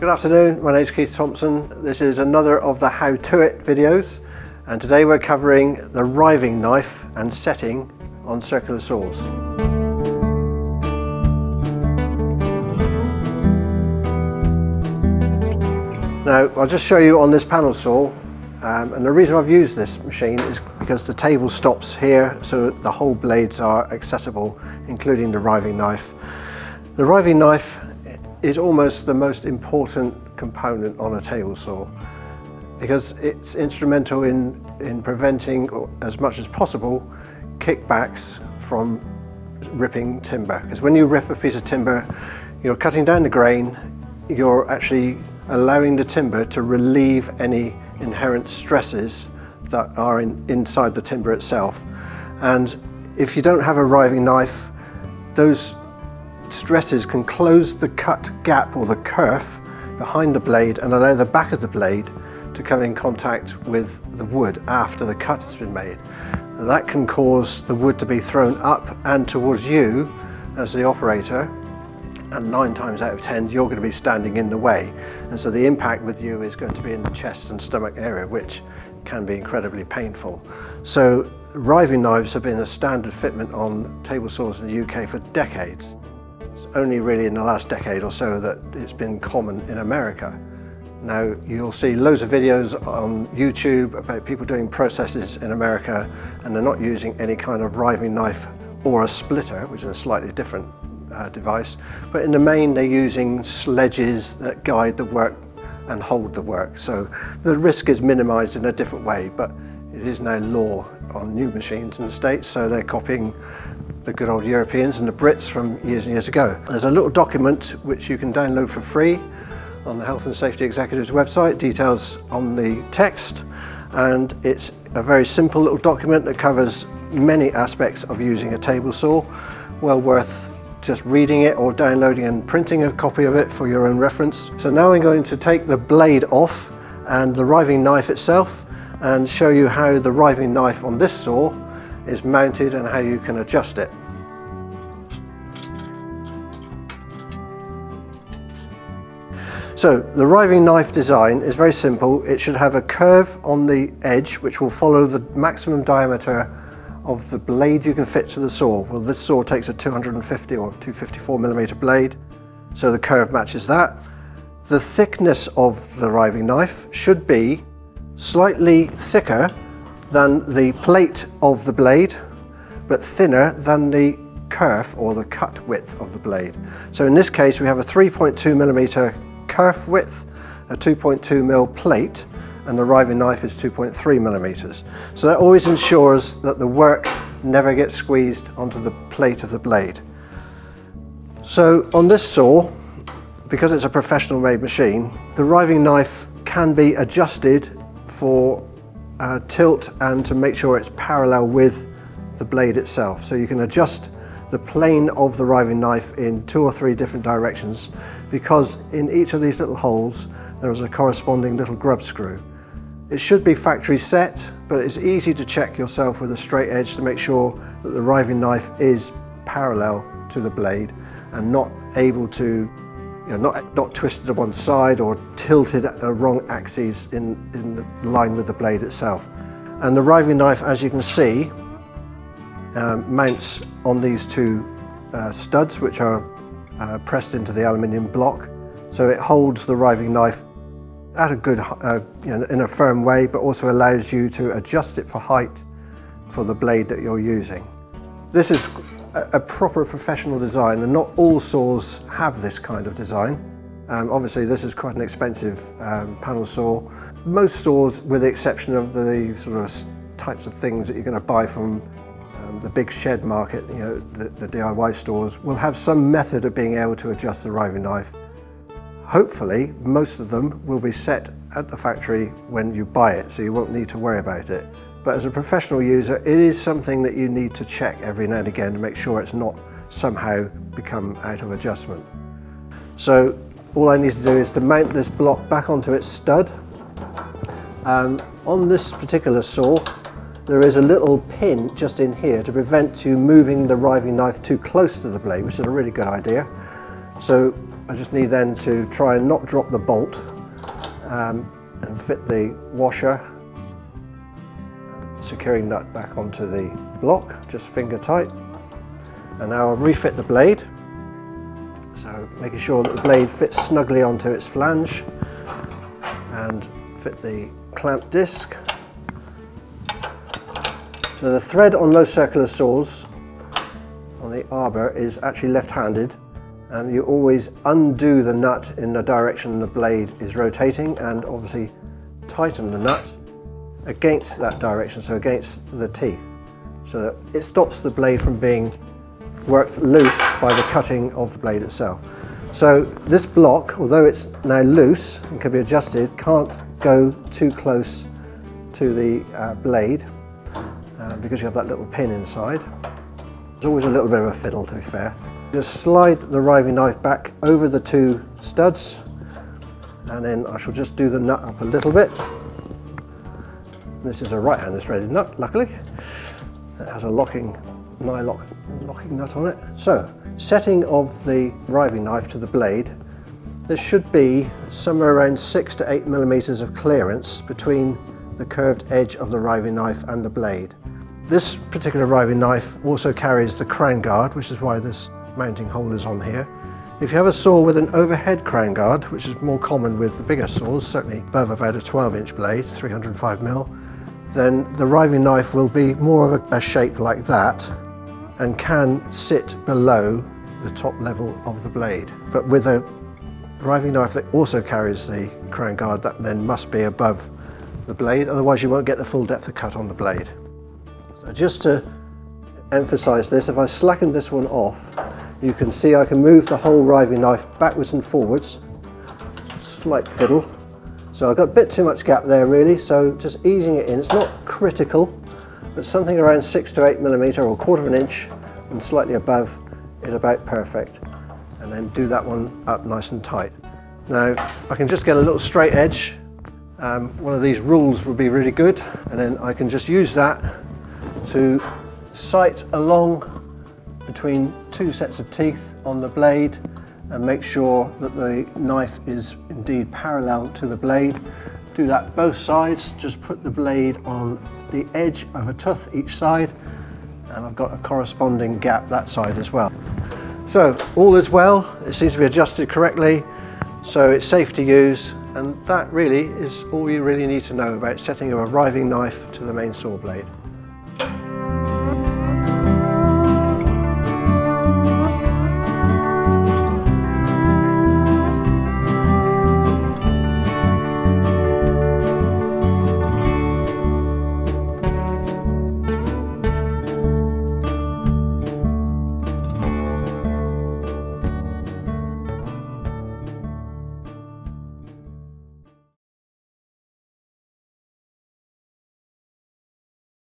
Good afternoon, my name is Keith Thompson. This is another of the How To It videos, and today we're covering the riving knife and setting on circular saws. Now I'll just show you on this panel saw, and the reason I've used this machine is because the table stops here so the whole blades are accessible, including the riving knife. The riving knife is almost the most important component on a table saw because it's instrumental in preventing, as much as possible, kickbacks from ripping timber. Because when you rip a piece of timber, you're cutting down the grain, you're actually allowing the timber to relieve any inherent stresses that are inside the timber itself. And if you don't have a riving knife, those stresses can close the cut gap or the kerf behind the blade and allow the back of the blade to come in contact with the wood after the cut has been made. And that can cause the wood to be thrown up and towards you as the operator, and 9 times out of 10 you're going to be standing in the way, and so the impact with you is going to be in the chest and stomach area, which can be incredibly painful. So riving knives have been a standard fitment on table saws in the UK for decades. Only really in the last decade or so that it's been common in America. Now you'll see loads of videos on YouTube about people doing processes in America and they're not using any kind of riving knife or a splitter, which is a slightly different device, but in the main they're using sledges that guide the work and hold the work. So the risk is minimized in a different way, but it is now law on new machines in the States, so they're copying the good old Europeans and the Brits from years and years ago. There's a little document which you can download for free on the Health and Safety Executive's website, details on the text, and it's a very simple little document that covers many aspects of using a table saw. Well worth just reading it or downloading and printing a copy of it for your own reference. So now I'm going to take the blade off and the riving knife itself and show you how the riving knife on this saw is mounted and how you can adjust it. So the riving knife design is very simple. It should have a curve on the edge which will follow the maximum diameter of the blade you can fit to the saw. Well, this saw takes a 250 or 254mm blade, so the curve matches that. The thickness of the riving knife should be slightly thicker than the plate of the blade, but thinner than the kerf or the cut width of the blade. So in this case we have a 3.2mm kerf width, a 2.2mm plate, and the riving knife is 2.3mm. So that always ensures that the work never gets squeezed onto the plate of the blade. So on this saw, because it's a professional made machine, the riving knife can be adjusted for tilt and to make sure it's parallel with the blade itself. So you can adjust the plane of the riving knife in 2 or 3 different directions, because in each of these little holes there is a corresponding little grub screw. It should be factory set, but it's easy to check yourself with a straight edge to make sure that the riving knife is parallel to the blade and not able to, not twisted to one side or tilted at the wrong axes in line with the blade itself. And the riving knife, as you can see, mounts on these 2 studs which are pressed into the aluminium block, so it holds the riving knife at a good, in a firm way, but also allows you to adjust it for height for the blade that you're using. This is a proper professional design, and not all saws have this kind of design. Obviously this is quite an expensive panel saw. Most saws, with the exception of the sort of types of things that you're going to buy from the big shed market, the DIY stores, will have some method of being able to adjust the riving knife. Hopefully most of them will be set at the factory when you buy it, so you won't need to worry about it. But as a professional user, it is something that you need to check every now and again to make sure it's not somehow become out of adjustment. So all I need to do is to mount this block back onto its stud. On this particular saw, there is a little pin just in here to prevent you moving the riving knife too close to the blade, which is a really good idea. So I just need then to try and not drop the bolt and fit the washer, securing nut back onto the block, just finger tight. And now I'll refit the blade, so making sure that the blade fits snugly onto its flange, and fit the clamp disc. So the thread on most circular saws on the arbor is actually left-handed, and you always undo the nut in the direction the blade is rotating, and obviously tighten the nut against that direction, so against the teeth, so that it stops the blade from being worked loose by the cutting of the blade itself. So this block, although it's now loose and can be adjusted, can't go too close to the blade because you have that little pin inside. There's always a little bit of a fiddle, to be fair. Just slide the riving knife back over the two studs, and then I shall just do the nut up a little bit. This is a right-handed threaded nut, luckily. It has a locking nut on it. So, setting of the riving knife to the blade, there should be somewhere around 6 to 8 millimeters of clearance between the curved edge of the riving knife and the blade. This particular riving knife also carries the crown guard, which is why this mounting hole is on here. If you have a saw with an overhead crown guard, which is more common with the bigger saws, certainly above about a 12-inch blade, 305mm, then the riving knife will be more of a shape like that and can sit below the top level of the blade. But with a riving knife that also carries the crown guard, that then must be above the blade, otherwise you won't get the full depth of cut on the blade. So just to emphasize this, if I slacken this one off, you can see I can move the whole riving knife backwards and forwards, slight fiddle. So I've got a bit too much gap there really, so just easing it in. It's not critical, but something around 6 to 8 millimeter or 1/4 of an inch and slightly above is about perfect. And then do that one up nice and tight. Now I can just get a little straight edge. One of these rules would be really good, and then I can just use that to sight along between two sets of teeth on the blade and make sure that the knife is indeed parallel to the blade. Do that both sides, just put the blade on the edge of a tooth each side, and I've got a corresponding gap that side as well. So all is well, it seems to be adjusted correctly, so it's safe to use, and that really is all you really need to know about setting a riving knife to the main saw blade.